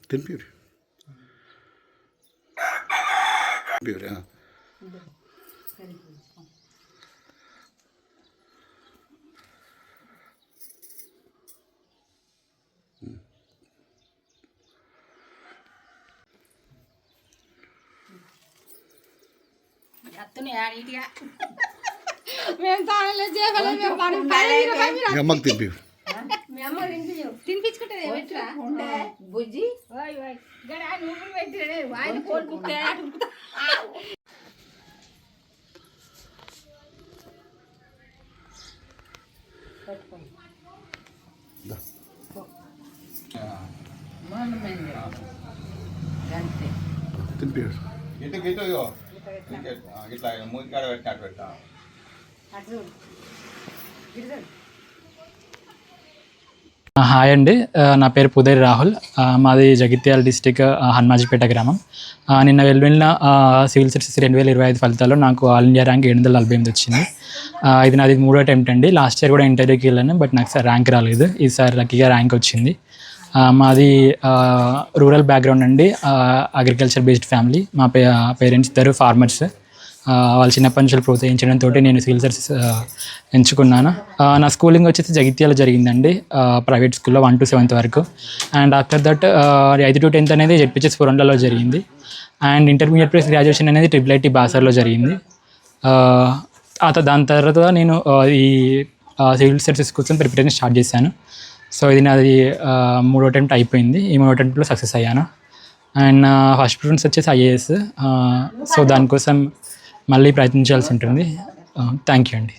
తినిపిరు మేము తాళలే చేయగలం మేము అమ్మకి తినిపిరు తినిపించుకుంటుంది ఎట్లా బుజ్జి నువ్వులు పెట్టినే ఆయన కోరుకుంటే తినిపిరు ఇట్లా మూతికాడ పెట్టినట్టు పెట్టా. హాయ్ అండి, నా పేరు పుదేరి రాహుల్. మాది జగిత్యాల డిస్టిక్ హన్మాజిపేట గ్రామం. నిన్న వెళ్ళిన సివిల్ సర్వీసెస్ 2025 ఫలితాల్లో నాకు ఆల్ ఇండియా ర్యాంక్ 748 వచ్చింది. ఇది నాది 3వ అటెంప్ట్ అండి. లాస్ట్ ఇయర్ కూడా ఇంటర్వ్యూకి వెళ్ళాను, బట్ నాకు ర్యాంక్ రాలేదు. ఈసారి లక్కీగా ర్యాంక్ వచ్చింది. మాది రూరల్ బ్యాక్గ్రౌండ్ అండి, అగ్రికల్చర్ బేస్డ్ ఫ్యామిలీ. మా పేరెంట్స్ ఇద్దరు ఫార్మర్స్. వాళ్ళు చిన్నప్పటి నుంచి ప్రోత్సహించడంతో నేను సివిల్ సర్వీసెస్ ఎంచుకున్నాను. నా స్కూలింగ్ వచ్చేసి జగిత్యాల జరిగిందండి, ప్రైవేట్ స్కూల్లో 1 to 7th వరకు. And after that 8 to 10th అనేది జెడ్పీహెచ్ఎస్ కొరండలో జరిగింది. అండ్ ఇంటర్మీడియట్ ప్లస్ గ్రాడ్యుయేషన్ అనేది IIIT బాసర్లో జరిగింది. దాని తర్వాత నేను ఈ సివిల్ సర్వీసెస్ కోసం ప్రిపరేషన్ స్టార్ట్ చేశాను. సో ఇది నాది 3వ అటెంప్ట్ అయిపోయింది. ఈ 3వ అటెంప్ట్లో సక్సెస్ అయ్యాను. అండ్ ఫస్ట్ ప్రిఫరెన్స్ వచ్చేసి IAS. సో దానికోసం మళ్ళీ ప్రయత్నించాల్సి ఉంటుంది. థ్యాంక్ యూ అండి.